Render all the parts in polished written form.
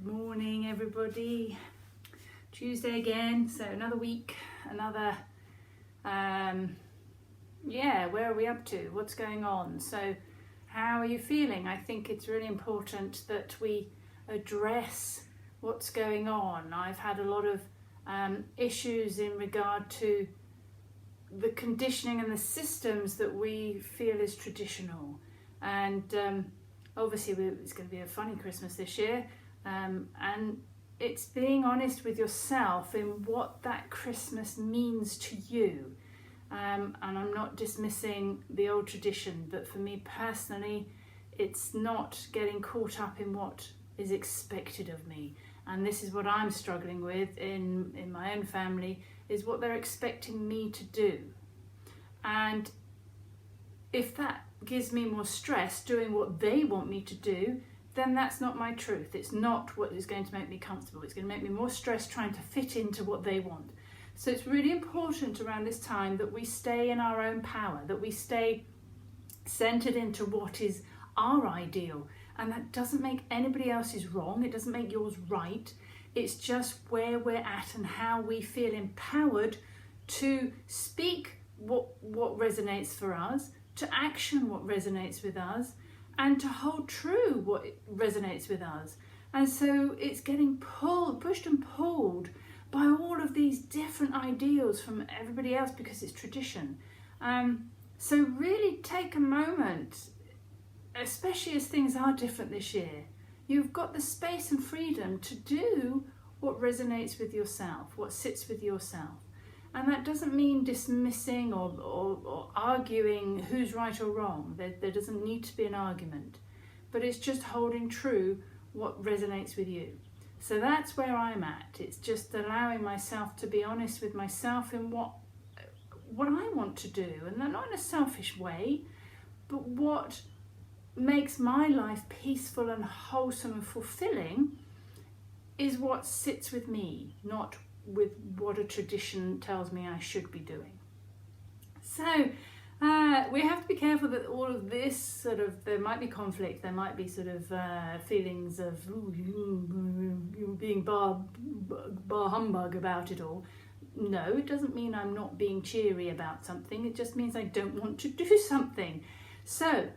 Good morning, everybody. Tuesday again, so another week, another, where are we up to? What's going on? So how are you feeling? I think it's really important that we address what's going on. I've had a lot of issues in regard to the conditioning and the systems that we feel is traditional. And obviously it's going to be a funny Christmas this year. And it's being honest with yourself in what that Christmas means to you. And I'm not dismissing the old tradition, but for me personally, it's not getting caught up in what is expected of me. And this is what I'm struggling with in my own family, is what they're expecting me to do. And if that gives me more stress doing what they want me to do, then that's not my truth. It's not what is going to make me comfortable. It's going to make me more stressed trying to fit into what they want. So it's really important around this time that we stay in our own power, that we stay centered into what is our ideal. And that doesn't make anybody else's wrong. It doesn't make yours right. It's just where we're at and how we feel empowered to speak what resonates for us, to action what resonates with us, and to hold true what resonates with us. And so it's getting pushed and pulled by all of these different ideals from everybody else because it's tradition. So really take a moment, especially as things are different this year. You've got the space and freedom to do what resonates with yourself, what sits with yourself. And that doesn't mean dismissing or arguing who's right or wrong. There doesn't need to be an argument. But it's just holding true what resonates with you. So that's where I'm at. It's just allowing myself to be honest with myself in what I want to do. And not in a selfish way, but what makes my life peaceful and wholesome and fulfilling is what sits with me, not with what a tradition tells me I should be doing. So we have to be careful that all of this there might be conflict, there might be feelings of you being bar humbug about it all. No, it doesn't mean I'm not being cheery about something, it just means I don't want to do something. So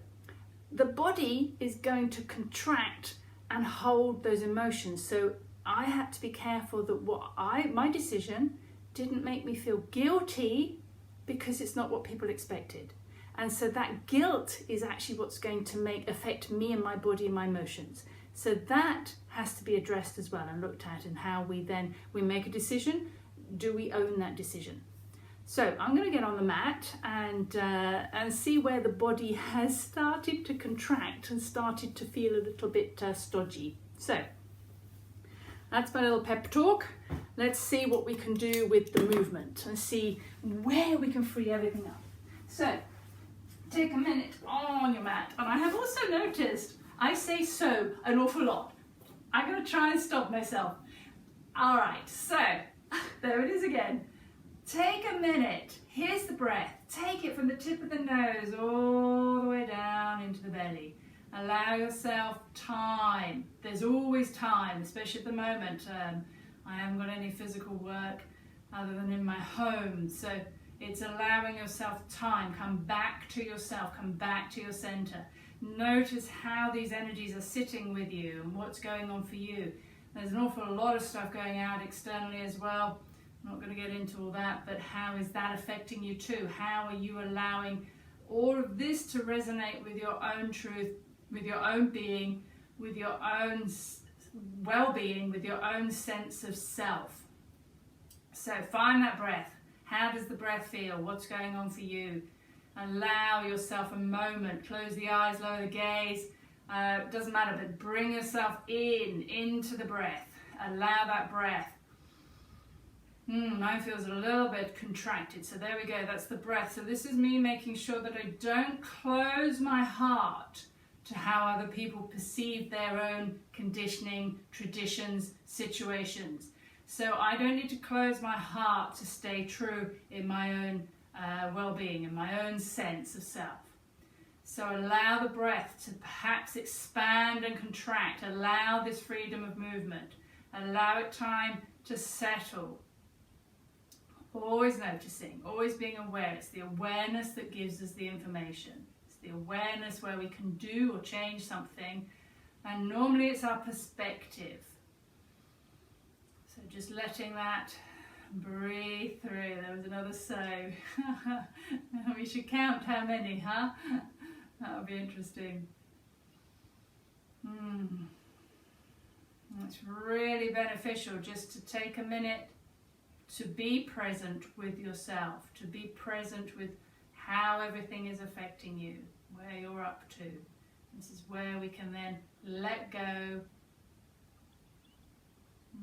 the body is going to contract and hold those emotions. So I had to be careful that my decision didn't make me feel guilty because it's not what people expected. And so that guilt is actually what's going to affect me and my body and my emotions. So that has to be addressed as well and looked at, and how we make a decision. Do we own that decision? So I'm going to get on the mat and see where the body has started to contract and started to feel a little bit stodgy. So that's my little pep talk. Let's see what we can do with the movement and see where we can free everything up. So take a minute on your mat. And I have also noticed I say so an awful lot. I'm going to try and stop myself. All right, so there it is again. Take a minute. Here's the breath. Take it from the tip of the nose all the way down into the belly. Allow yourself time. There's always time, especially at the moment. I haven't got any physical work other than in my home. So it's allowing yourself time. Come back to yourself. Come back to your center. Notice how these energies are sitting with you and what's going on for you. There's an awful lot of stuff going out externally as well. I'm not going to get into all that, but how is that affecting you too? How are you allowing all of this to resonate with your own truth, with your own being, with your own well-being, with your own sense of self? So find that breath. How does the breath feel? What's going on for you? Allow yourself a moment. Close the eyes, lower the gaze. It doesn't matter, but bring yourself into the breath. Allow that breath. Mine feels a little bit contracted. So there we go. That's the breath. So this is me making sure that I don't close my heart to how other people perceive their own conditioning, traditions, situations. So I don't need to close my heart to stay true in my own well-being and my own sense of self. So allow the breath to perhaps expand and contract. Allow this freedom of movement. Allow it time to settle. Always noticing, always being aware. It's the awareness that gives us the information. It's the awareness where we can do or change something. And normally it's our perspective. So just letting that breathe through. There was another so. We should count how many, huh? That would be interesting. It's really beneficial just to take a minute to be present with yourself, to be present with how everything is affecting you, where you're up to. This is where we can then let go,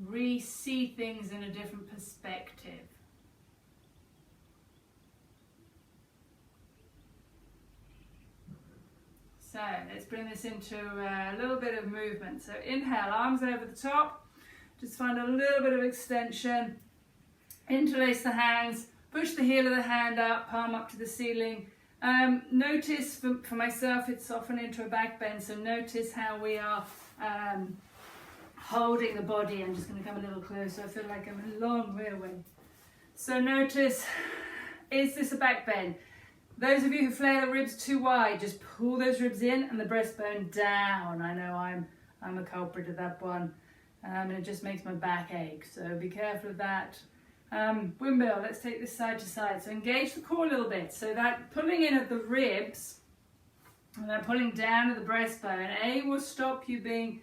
re-see things in a different perspective. So let's bring this into a little bit of movement. So inhale, arms over the top. Just find a little bit of extension. Interlace the hands. Push the heel of the hand up, palm up to the ceiling. Notice, for myself, it's often into a back bend. So notice how we are holding the body. I'm just going to come a little closer. I feel like I'm a long way away. So notice, is this a back bend? Those of you who flail the ribs too wide, just pull those ribs in and the breastbone down. I know I'm a culprit of that one, and it just makes my back ache. So be careful of that. Windmill, let's take this side to side. So engage the core a little bit. So that pulling in at the ribs and then pulling down at the breastbone, A, will stop you being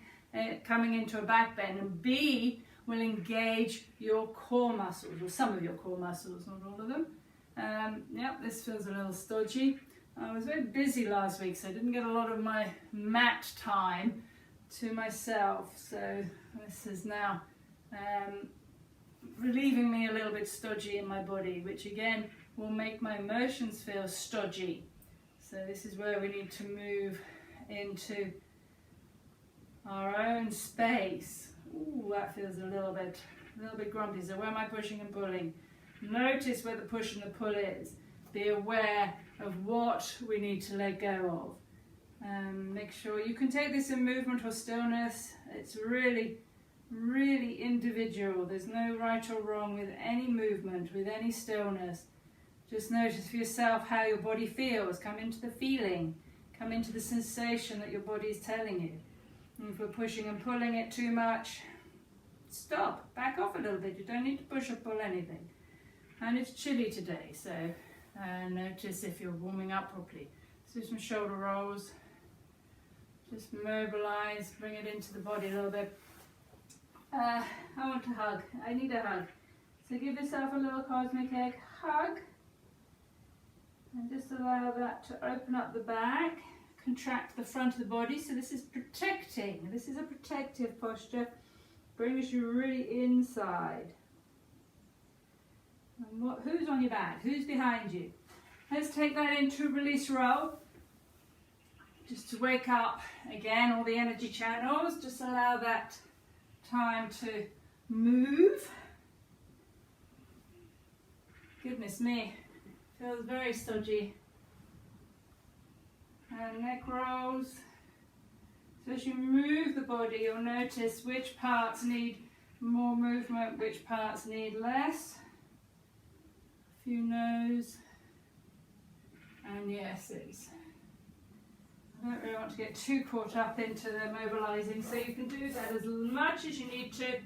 coming into a back bend, and B, will engage your core muscles, or some of your core muscles, not all of them. Yep, this feels a little stodgy. I was very busy last week, so I didn't get a lot of my mat time to myself. So this is now relieving me a little bit stodgy in my body, which again will make my emotions feel stodgy. So this is where we need to move into our own space. Ooh, that feels a little bit grumpy. So where am I pushing and pulling? Notice where the push and the pull is. Be aware of what we need to let go of. Make sure you can take this in movement or stillness. It's really, really individual. There's no right or wrong with any movement, with any stillness. Just notice for yourself how your body feels. Come into the feeling. Come into the sensation that your body is telling you. And if we're pushing and pulling it too much, stop. Back off a little bit. You don't need to push or pull anything. And it's chilly today, so notice if you're warming up properly. So some shoulder rolls. Just mobilize, bring it into the body a little bit. I want a hug. I need a hug. So give yourself a little cosmic egg hug. And just allow that to open up the back, contract the front of the body. So this is protecting. This is a protective posture. Brings you really inside. And who's on your back? Who's behind you? Let's take that into release roll. Just to wake up again all the energy channels. Just allow that time to move. Goodness me, feels very stodgy. And neck rolls. So as you move the body, you'll notice which parts need more movement, which parts need less. Few no's and yeses. I don't really want to get too caught up into the mobilizing, so you can do that as much as you need to,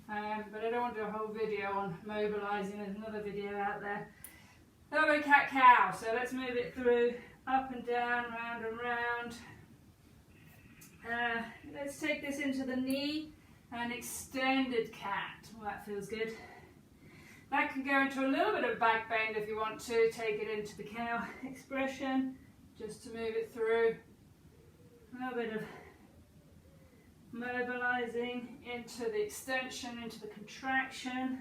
but I don't want to do a whole video on mobilizing. There's another video out there. Over cat-cow, so let's move it through, up and down, round and round. Let's take this into the knee and extended cat. Well, that feels good. That can go into a little bit of back bend if you want to. Take it into the cow expression, just to move it through. A little bit of mobilizing into the extension, into the contraction.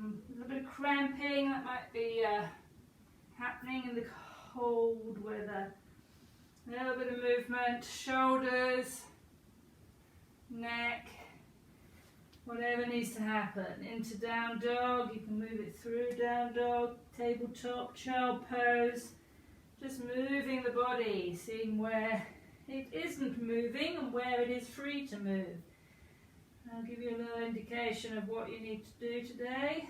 A little bit of cramping, that might be happening in the cold weather. A little bit of movement, shoulders, neck, whatever needs to happen. Into down dog, you can move it through down dog, tabletop, child pose. Just moving the body, seeing where it isn't moving and where it is free to move. I'll give you a little indication of what you need to do today.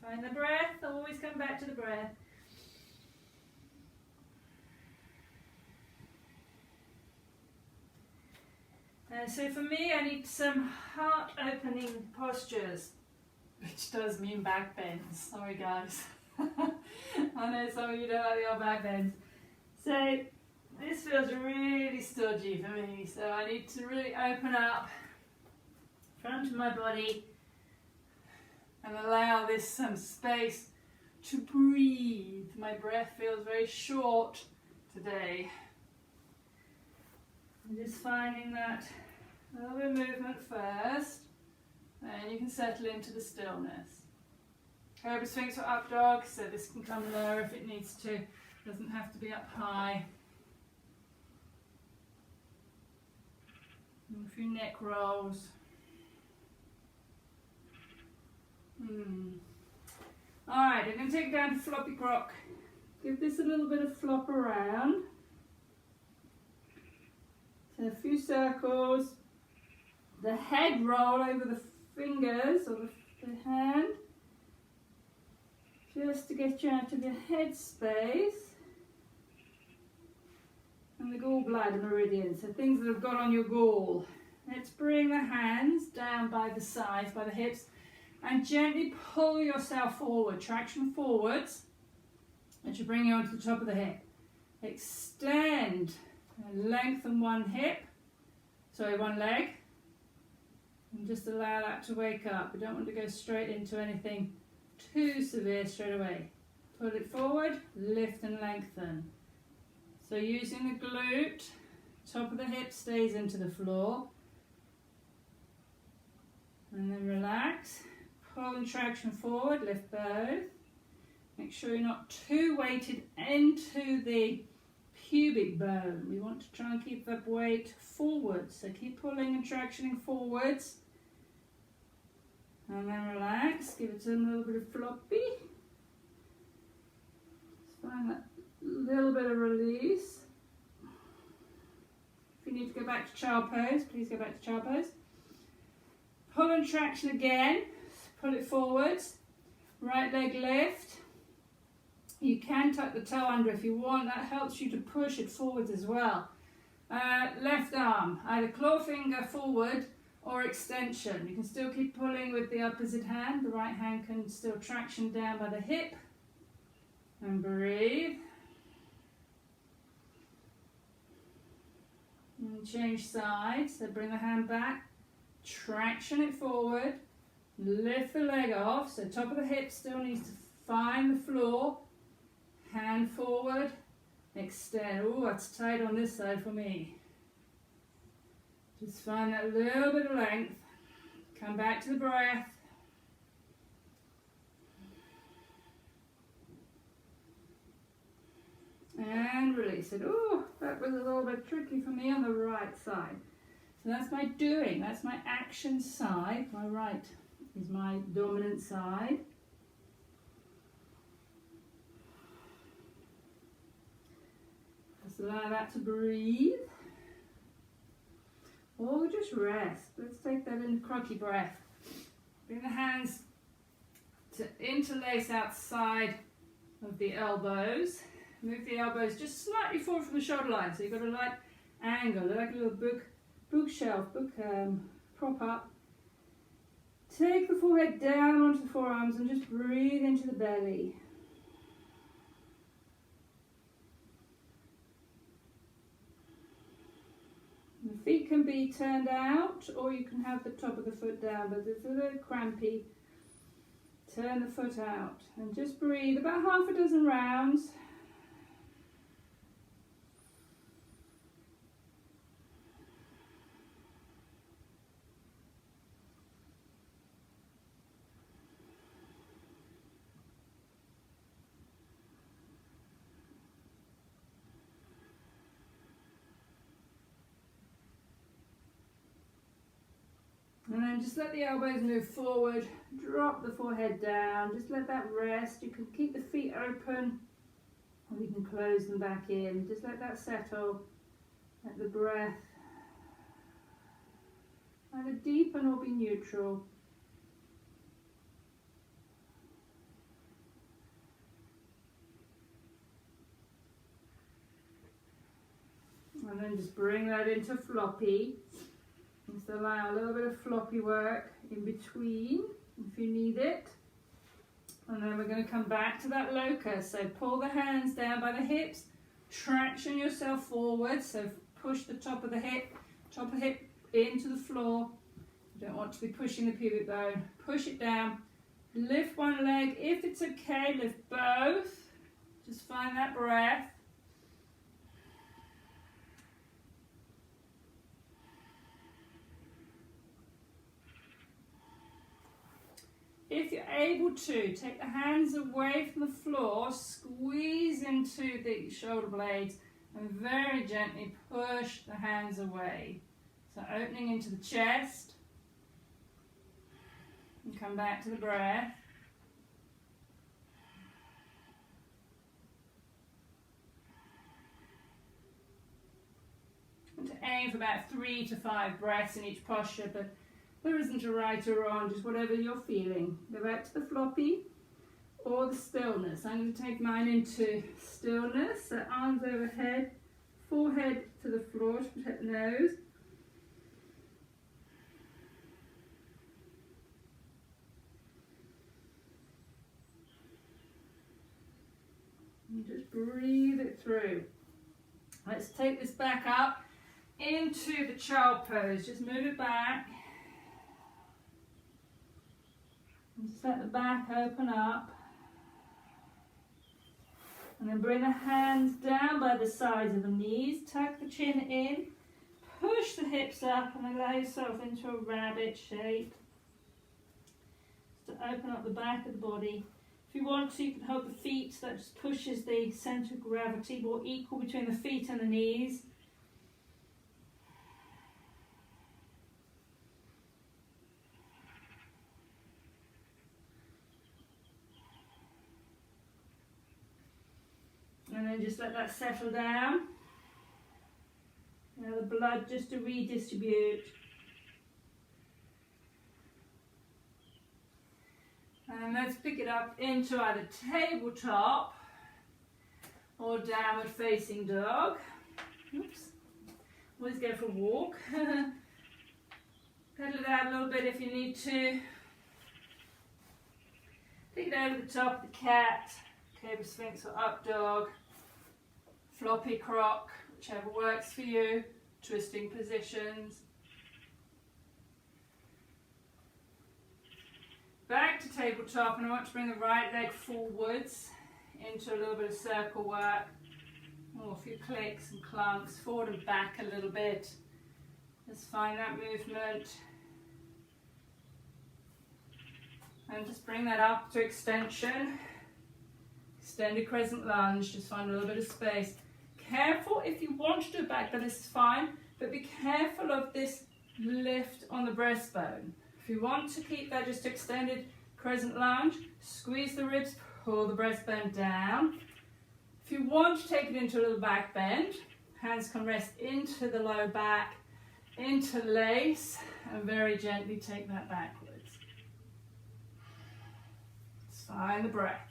Find the breath, always come back to the breath. So for me, I need some heart-opening postures, which does mean back bends. Sorry guys. I know some of you don't like the old back bends. So this feels really stodgy for me, so I need to really open up front of my body and allow this some space to breathe. My breath feels very short today. I'm just finding that a little bit of movement first, then you can settle into the stillness. Cobra Sphinx or up dog, so this can come lower if it needs to, doesn't have to be up high. And a few neck rolls. Alright, I'm going to take it down to floppy croc. Give this a little bit of flop around. So a few circles. The head roll over the fingers or the hand. Just to get you out of your head space. And the gallbladder meridian, so things that have got on your gall. Let's bring the hands down by the sides, by the hips, and gently pull yourself forward, traction forwards. That should bring you onto the top of the hip. Extend and lengthen one leg. And just allow that to wake up. We don't want to go straight into anything too severe straight away. Pull it forward, lift and lengthen. So using the glute, top of the hip stays into the floor. And then relax. Pull and traction forward, lift both. Make sure you're not too weighted into the pubic bone. We want to try and keep that weight forwards. So keep pulling and tractioning forwards. And then relax. Give it a little bit of floppy. Just find that little bit of release. If you need to go back to child pose, please go back to child pose. Pull and traction again. Pull it forwards. Right leg lift. You can tuck the toe under if you want. That helps you to push it forwards as well. Left arm, either claw finger forward or extension. You can still keep pulling with the opposite hand. The right hand can still traction down by the hip. And breathe. And change sides. So bring the hand back. Traction it forward. Lift the leg off. So top of the hip still needs to find the floor. Hand forward. Extend. Oh, that's tight on this side for me. Just find that little bit of length. Come back to the breath. And release it. Oh, that was a little bit tricky for me on the right side. So that's my doing. That's my action side. My right is my dominant side. Just allow that to breathe. Or just rest. Let's take that in crocky breath. Bring the hands to interlace outside of the elbows. Move the elbows just slightly forward from the shoulder line. So you've got a light angle, like a little bookshelf, prop up. Take the forehead down onto the forearms and just breathe into the belly. The feet can be turned out, or you can have the top of the foot down, but it's a little crampy. Turn the foot out and just breathe about half a dozen rounds. And And just let the elbows move forward, drop the forehead down, just let that rest. You can keep the feet open or you can close them back in. Just let that settle, let the breath either deepen or be neutral. And then just bring that into floppy. Just allow a little bit of floppy work in between if you need it. And then we're going to come back to that locust. So pull the hands down by the hips, traction yourself forward. So push the top of the hip into the floor. You don't want to be pushing the pubic bone. Push it down. Lift one leg. If it's okay, lift both. Just find that breath. If you're able to, take the hands away from the floor, squeeze into the shoulder blades and very gently push the hands away. So opening into the chest and come back to the breath. And to aim for about 3 to 5 breaths in each posture, but there isn't a right or wrong, just whatever you're feeling. Go back to the floppy or the stillness. I'm going to take mine into stillness. So arms overhead, forehead to the floor to protect the nose. And just breathe it through. Let's take this back up into the child pose. Just move it back. And just let the back open up. And then bring the hands down by the sides of the knees. Tuck the chin in. Push the hips up and allow yourself into a rabbit shape. Just to open up the back of the body. If you want to, you can hold the feet. That just pushes the centre of gravity more equal between the feet and the knees. And then just let that settle down. Now the blood just to redistribute. And let's pick it up into either tabletop or downward facing dog. Oops. Always go for a walk. Pedal it out a little bit if you need to. Take it over the top of the cat, cobra sphinx or up dog. Floppy croc, whichever works for you, twisting positions. Back to tabletop, and I want to bring the right leg forwards into a little bit of circle work. Oh, a few clicks and clunks, forward and back a little bit. Just find that movement. And just bring that up to extension. Extended crescent lunge, just find a little bit of space. Careful if you want to do it back, but this is fine, but be careful of this lift on the breastbone. If you want to keep that just extended crescent lunge, squeeze the ribs, pull the breastbone down. If you want to take it into a little back bend, hands can rest into the low back, interlace, and very gently take that backwards. Just find the breath.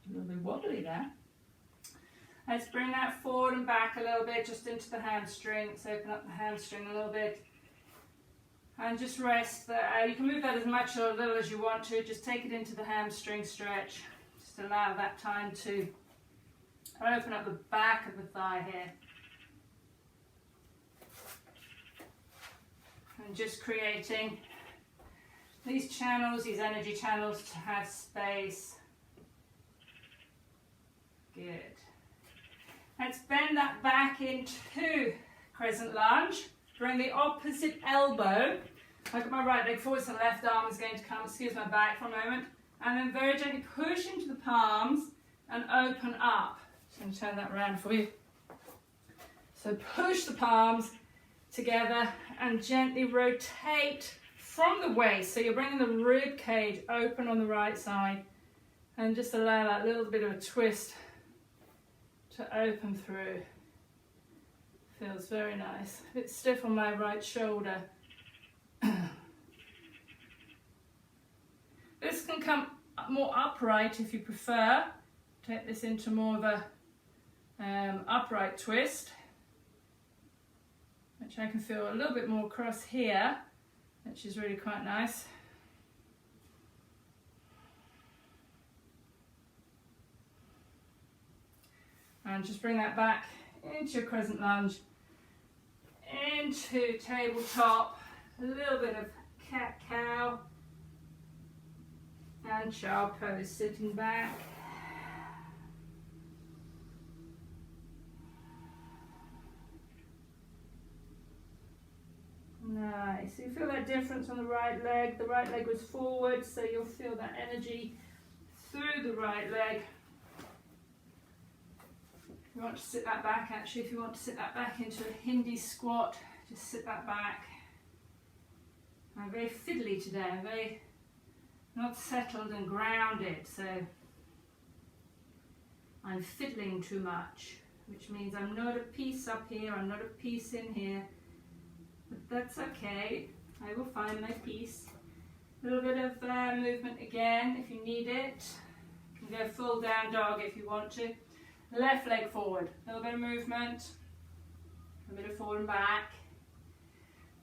A little bit wobbly there. Let's bring that forward and back a little bit, just into the hamstrings. Open up the hamstring a little bit. And just rest there. You can move that as much or a little as you want to. Just take it into the hamstring stretch. Just allow that time to open up the back of the thigh here. And just creating these channels, these energy channels to have space. Good. Let's bend that back into crescent lunge. Bring the opposite elbow. I've got my right leg forward, so the left arm is going to come. Excuse my back for a moment. And then very gently push into the palms. and open up. So I'm going to turn that around for you. So push the palms together and gently rotate from the waist. So you're bringing the rib cage open on the right side and just allow that little bit of a twist to open through. Feels very nice. A bit stiff on my right shoulder. This can come more upright if you prefer. Take this into more of a upright twist, which I can feel a little bit more across here, which is really quite nice. And just bring that back into your crescent lunge, into tabletop, a little bit of cat-cow, and child pose, sitting back. Nice. So you feel that difference on the right leg. The right leg was forward, so you'll feel that energy through the right leg. You want to sit that back, actually, if you want to sit that back into a Hindi squat, just sit that back. I'm very fiddly today. I'm very not settled and grounded, so I'm fiddling too much, which means I'm not at peace up here, I'm not at peace in here, but that's okay. I will find my peace. A little bit of movement again if you need it. You can go full down dog if you want to. Left leg forward, a little bit of movement, a bit of forward and back.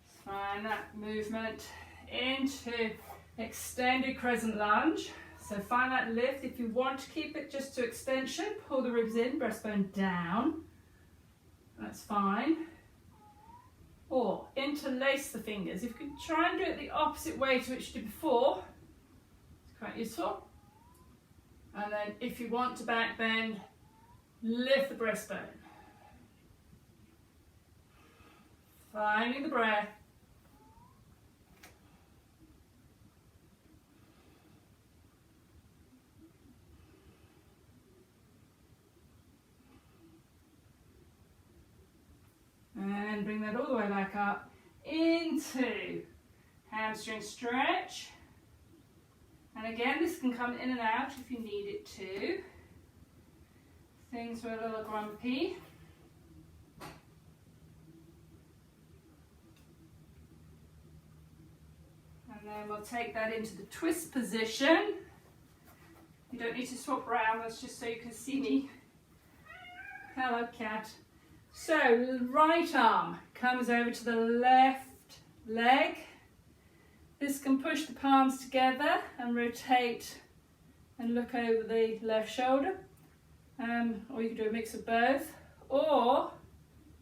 Just find that movement into extended crescent lunge. So find that lift. If you want to keep it just to extension, pull the ribs in, breastbone down. That's fine. Or interlace the fingers. If you can try and do it the opposite way to which you did before, it's quite useful. And then if you want to back bend, lift the breastbone. Finding the breath. And bring that all the way back up into hamstring stretch. And again, this can come in and out if you need it to. Things were a little grumpy. And then we'll take that into the twist position. You don't need to swap around, that's just so you can see me. Hello, cat. So, right arm comes over to the left leg. This can push the palms together and rotate and look over the left shoulder. Or you can do a mix of both. Or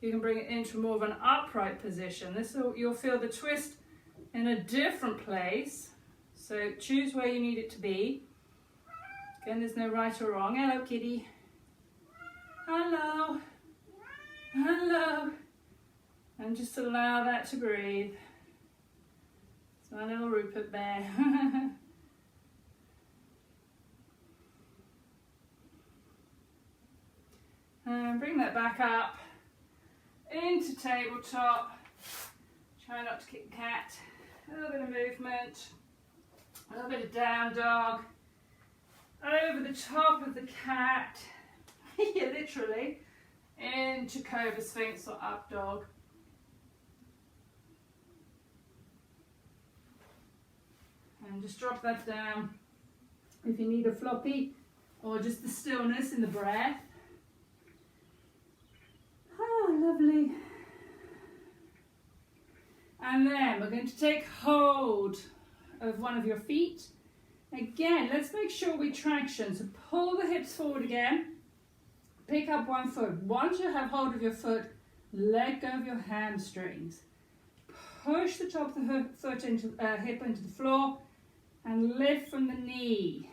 you can bring it into more of an upright position. You'll feel the twist in a different place. So choose where you need it to be. Again, there's no right or wrong. Hello, kitty. Hello. Hello. And just allow that to breathe. It's my little Rupert bear. And bring that back up into tabletop. Try not to kick the cat. A little bit of movement. A little bit of down dog. Over the top of the cat. Yeah, literally. Into Cobra Sphinx or up dog. And just drop that down if you need a floppy or just the stillness in the breath. Oh, lovely. And then we're going to take hold of one of your feet. Again, let's make sure we traction. So pull the hips forward again. Pick up one foot. Once you have hold of your foot, let go of your hamstrings. Push the top of the foot into hip into the floor and lift from the knee.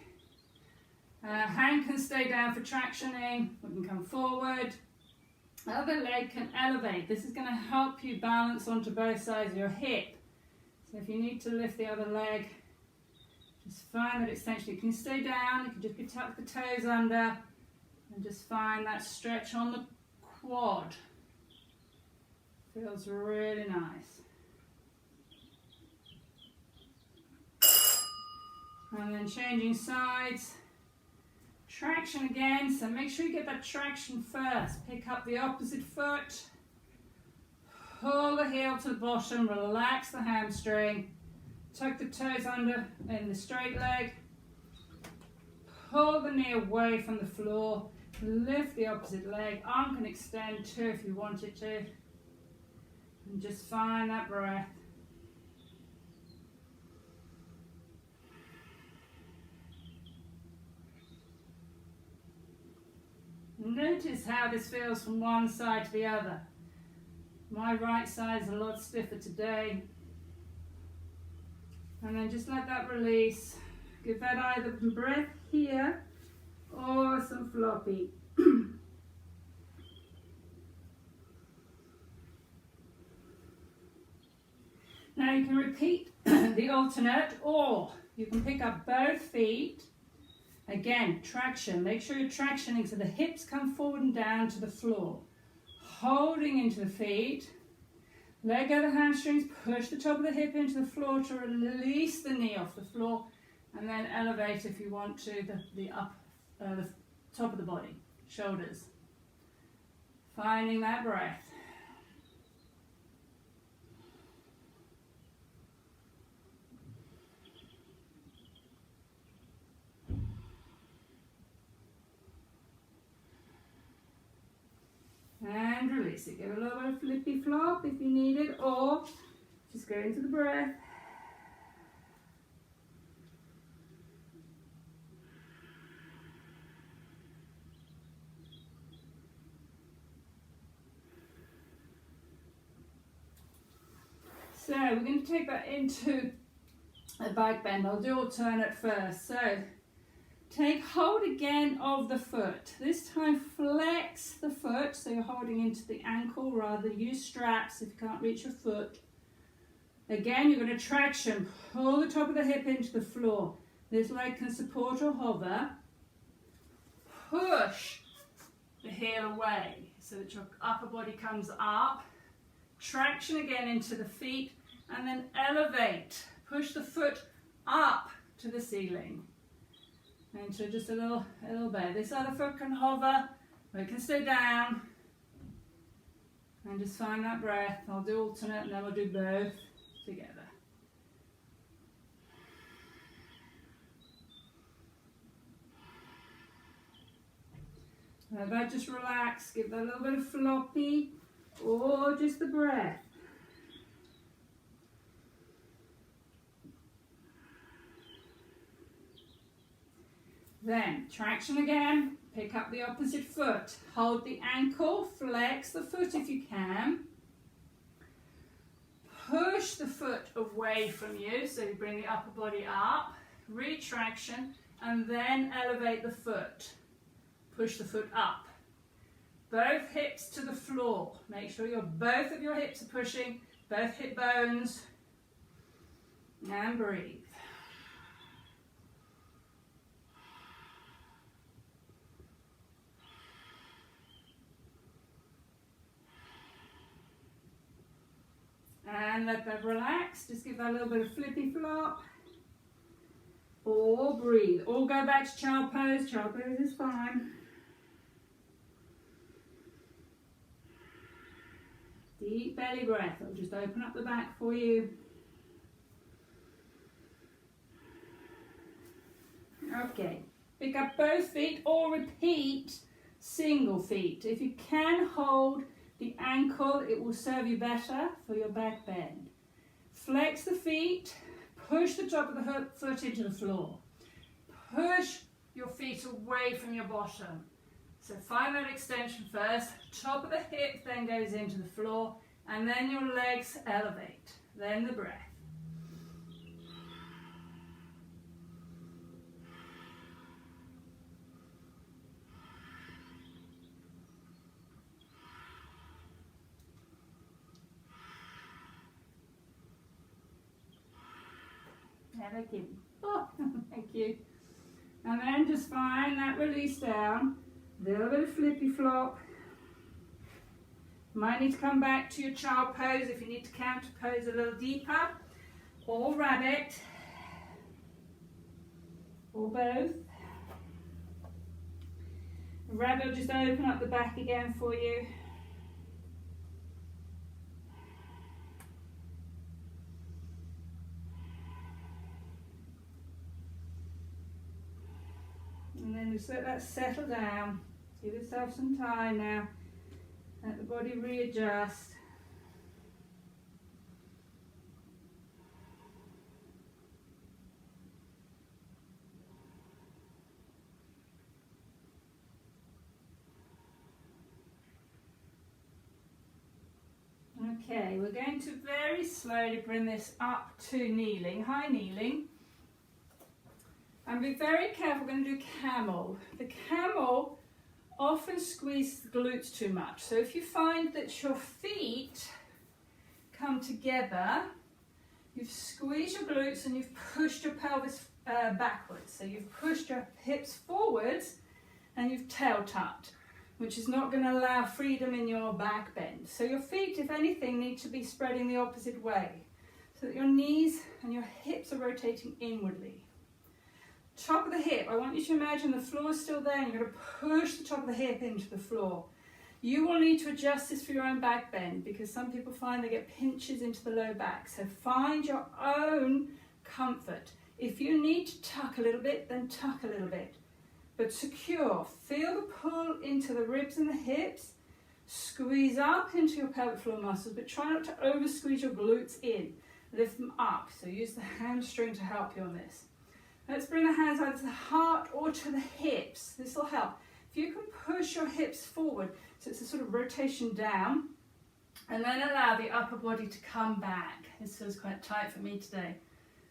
Hand can stay down for tractioning. We can come forward. Other leg can elevate. This is going to help you balance onto both sides of your hip. So if you need to lift the other leg, just find that extension. You can stay down. You can just tuck the toes under. And just find that stretch on the quad. Feels really nice. And then changing sides. Traction again, so make sure you get that traction first. Pick up the opposite foot. Pull the heel to the bottom, relax the hamstring. Tuck the toes under in the straight leg. Pull the knee away from the floor. Lift the opposite leg. Arm can extend too if you want it to. And just find that breath. Notice how this feels from one side to the other. My right side is a lot stiffer today. And then just let that release. Give that either breath here or some floppy. Now you can repeat the alternate, or you can pick up both feet. Again, traction. Make sure you're tractioning so the hips come forward and down to the floor. Holding into the feet. Let go of the hamstrings. Push the top of the hip into the floor to release the knee off the floor. And then elevate if you want to the top of the body. Shoulders. Finding that breath. And release it. Give a little bit of flippy flop if you need it, or just go into the breath. So we're going to take that into a back bend. I'll do alternate first. So take hold again of the foot. This time flex the foot, so you're holding into the ankle rather. Use straps if you can't reach your foot. Again, you're going to traction. Pull the top of the hip into the floor. This leg can support or hover. Push the heel away so that your upper body comes up. Traction again into the feet, and then elevate. Push the foot up to the ceiling. Into just a little bit. This other foot can hover, or it can stay down. And just find that breath. I'll do alternate and then we'll do both together. How about just relax, give that a little bit of floppy, or just the breath. Then traction again, pick up the opposite foot, hold the ankle, flex the foot if you can. Push the foot away from you, so you bring the upper body up, retraction, and then elevate the foot. Push the foot up. Both hips to the floor. Make sure both of your hips are pushing, both hip bones, and breathe. And let that relax. Just give that a little bit of flippy flop. Or breathe. Or go back to child pose. Child pose is fine. Deep belly breath. I'll just open up the back for you. Okay. Pick up both feet or repeat single feet. If you can hold the ankle, it will serve you better for your back bend. Flex the feet, push the top of the foot into the floor. Push your feet away from your bottom. So find that extension first. Top of the hip then goes into the floor, and then your legs elevate. Then the breath. Thank you. Oh, thank you. And then just find that release down. A little bit of flippy flop. You might need to come back to your child pose if you need to counter pose a little deeper, or rabbit, or both. Rabbit will just open up the back again for you. And then just let that settle down. Give yourself some time now. Let the body readjust. Okay, we're going to very slowly bring this up to kneeling, high kneeling. And be very careful, we're going to do camel. The camel often squeezes the glutes too much. So if you find that your feet come together, you've squeezed your glutes and you've pushed your pelvis backwards. So you've pushed your hips forwards and you've tail tucked, which is not going to allow freedom in your back bend. So your feet, if anything, need to be spreading the opposite way, so that your knees and your hips are rotating inwardly. Top of the hip, I want you to imagine the floor is still there and you're going to push the top of the hip into the floor. You will need to adjust this for your own back bend, because some people find they get pinches into the low back. So find your own comfort. If you need to tuck a little bit, then tuck a little bit. But secure. Feel the pull into the ribs and the hips. Squeeze up into your pelvic floor muscles, but try not to over squeeze your glutes in. Lift them up. So use the hamstring to help you on this. Let's bring the hands either to the heart or to the hips. This will help. If you can push your hips forward, so it's a sort of rotation down, and then allow the upper body to come back. This feels quite tight for me today.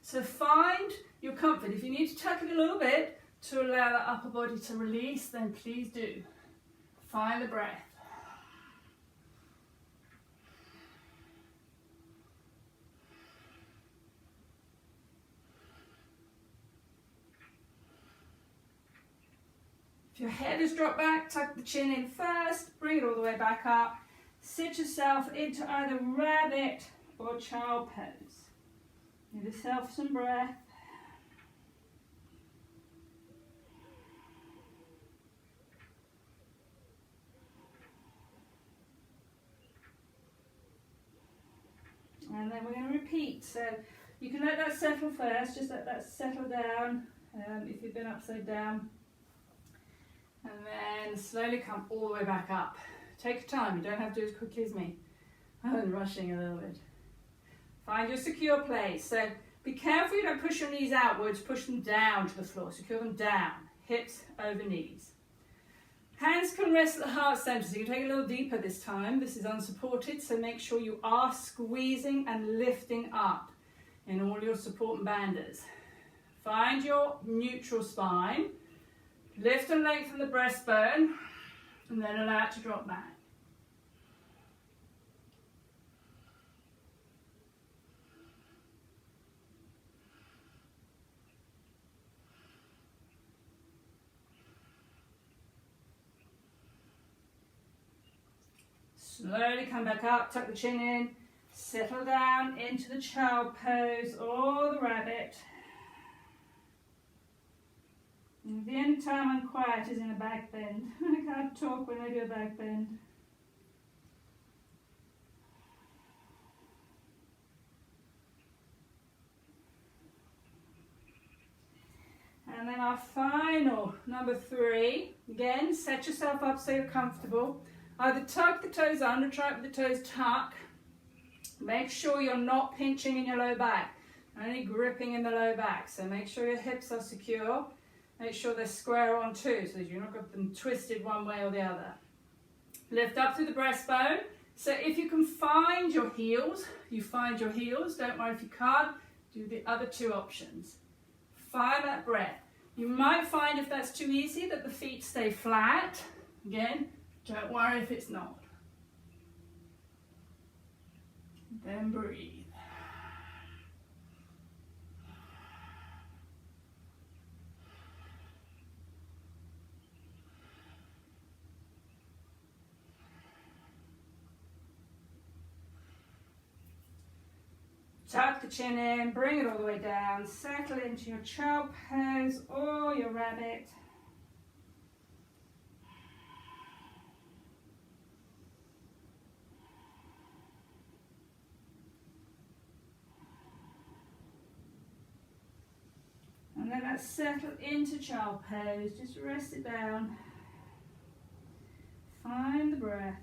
So find your comfort. If you need to tuck it a little bit to allow the upper body to release, then please do. Find the breath. If your head is dropped back, tuck the chin in first, bring it all the way back up. Sit yourself into either rabbit or child pose. Give yourself some breath. And then we're going to repeat. So you can let that settle first, just let that settle down if you've been upside down. And then slowly come all the way back up. Take your time, you don't have to do as quickly as me. I'm rushing a little bit. Find your secure place. So be careful you don't push your knees outwards, push them down to the floor. Secure them down, hips over knees. Hands can rest at the heart center, so you can take it a little deeper this time. This is unsupported, so make sure you are squeezing and lifting up in all your support and banders. Find your neutral spine. Lift and lengthen the breastbone, and then allow it to drop back. Slowly come back up, tuck the chin in, settle down into the child pose or the rabbit. And the only time I'm quiet is in a back bend. I can't talk when I do a back bend. And then our final, number 3. Again, set yourself up so you're comfortable. Either tuck the toes under, try with the toes tuck. Make sure you're not pinching in your low back, only gripping in the low back. So make sure your hips are secure. Make sure they're square on too, so that you're not got them twisted one way or the other. Lift up through the breastbone. So if you can find your heels, you find your heels. Don't worry if you can't, do the other 2 options. Find that breath. You might find if that's too easy that the feet stay flat. Again, don't worry if it's not. Then breathe. Tuck the chin in, bring it all the way down, settle into your child pose or your rabbit. And then let's settle into child pose, just rest it down. Find the breath.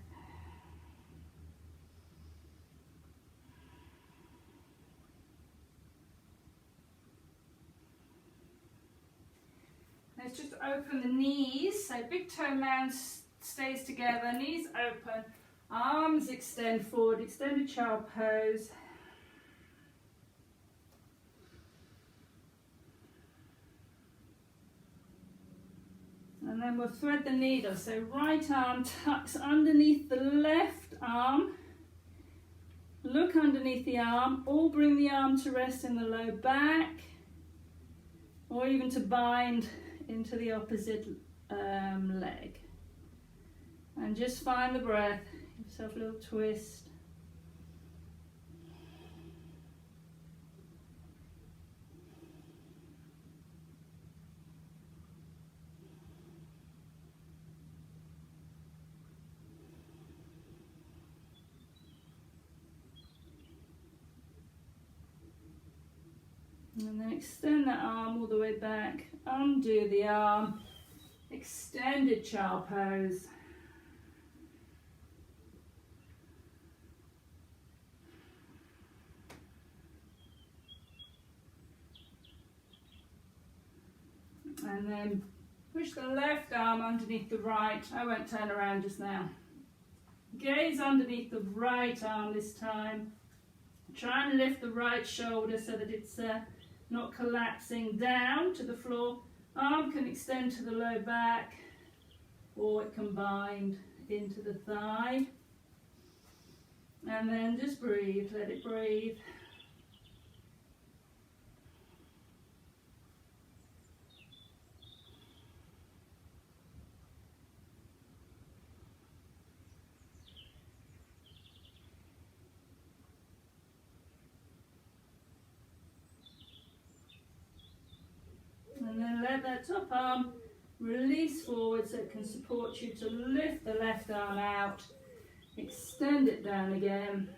Let's just open the knees, so big toe mound stays together, knees open, arms extend forward, extended child pose. And then we'll thread the needle, so right arm tucks underneath the left arm, look underneath the arm, or bring the arm to rest in the low back, or even to bind into the opposite leg. And just find the breath, give yourself a little twist. And then extend that arm all the way back, undo the arm, extended child pose. And then push the left arm underneath the right. I won't turn around just now. Gaze underneath the right arm this time. Try and lift the right shoulder so that it's not collapsing down to the floor. Arm can extend to the low back, or it can bind into the thigh. And then just breathe, let it breathe. And then let that top arm release forward so it can support you to lift the left arm out. Extend it down again.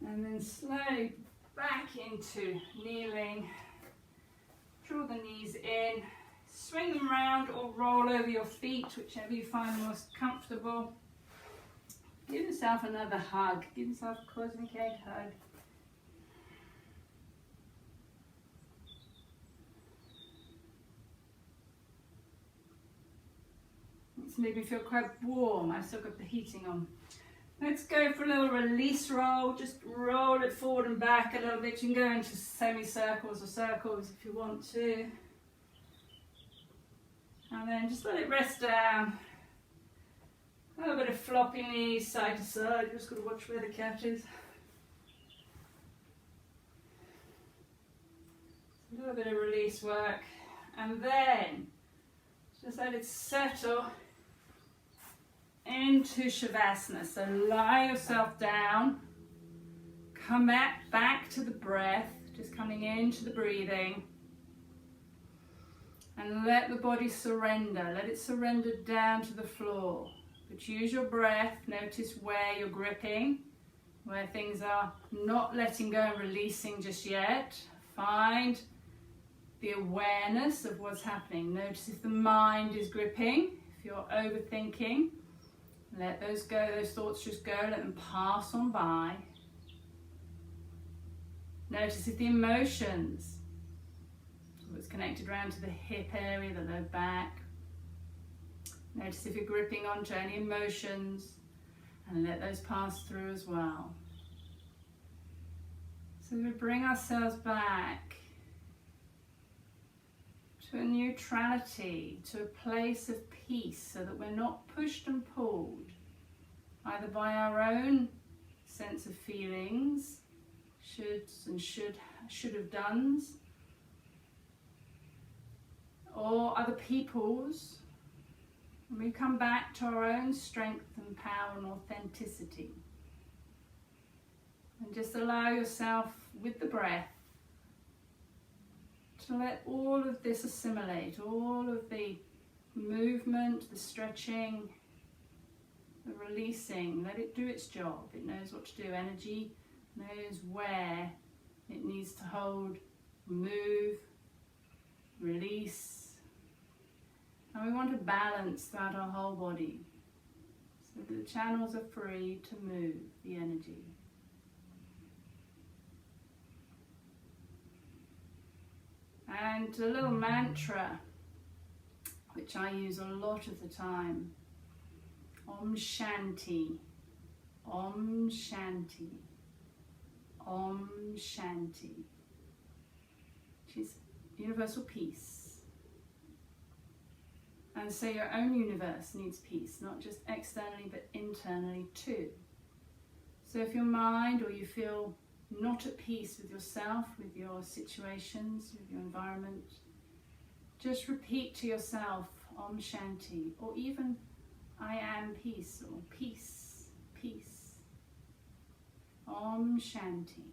And then slowly back into kneeling. Draw the knees in. Swing them round or roll over your feet, whichever you find most comfortable. Give yourself another hug. Give yourself a cosmic egg hug. It's made me feel quite warm. I've still got the heating on. Let's go for a little release roll. Just roll it forward and back a little bit. You can go into semicircles or circles if you want to. And then just let it rest down. A little bit of flopping knees side to side. Just got to watch where the cat is. A little bit of release work. And then just let it settle into Shavasana. So lie yourself down. Come back to the breath. Just coming into the breathing. And let the body surrender. Let it surrender down to the floor. But use your breath. Notice where you're gripping, where things are not letting go and releasing just yet. Find the awareness of what's happening. Notice if the mind is gripping, if you're overthinking. Let those go. Those thoughts just go. Let them pass on by. Notice if the emotions, it's connected around to the hip area, the low back. Notice if you're gripping onto any emotions, and let those pass through as well. So we bring ourselves back to a neutrality, to a place of peace, so that we're not pushed and pulled either by our own sense of feelings, shoulds and should have dones, or other people's. And we come back to our own strength and power and authenticity. And just allow yourself, with the breath, to let all of this assimilate, all of the movement, the stretching, the releasing. Let it do its job. It knows what to do. Energy knows where it needs to hold, move, release. And we want to balance throughout our whole body so that the channels are free to move the energy. And a little mantra which I use a lot of the time: Om Shanti, Om Shanti, Om Shanti, which is universal peace. And so your own universe needs peace, not just externally but internally too. So if your mind, or you feel not at peace with yourself, with your situations, with your environment, just repeat to yourself Om Shanti, or even I am peace, or peace, peace. Om Shanti,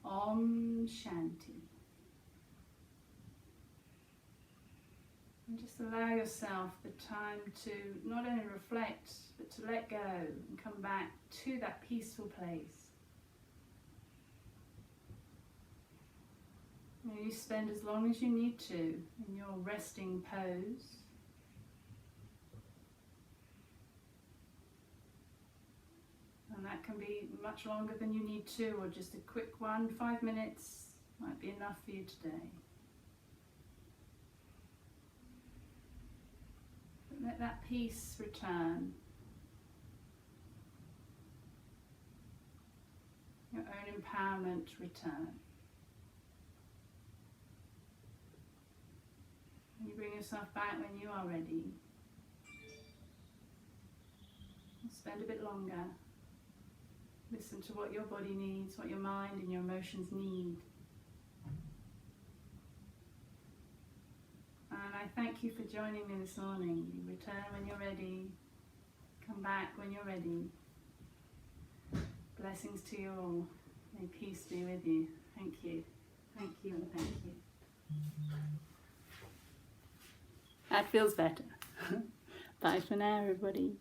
Om Shanti. And just allow yourself the time to not only reflect, but to let go and come back to that peaceful place. You spend as long as you need to in your resting pose. And that can be much longer than you need to, or just a quick one. 5 minutes might be enough for you today. But let that peace return. Your own empowerment return. You bring yourself back when you are ready. Spend a bit longer. Listen to what your body needs, what your mind and your emotions need. And I thank you for joining me this morning. You return when you're ready. Come back when you're ready. Blessings to you all. May peace be with you. Thank you. Thank you and thank you. That feels better. Bye for now, everybody.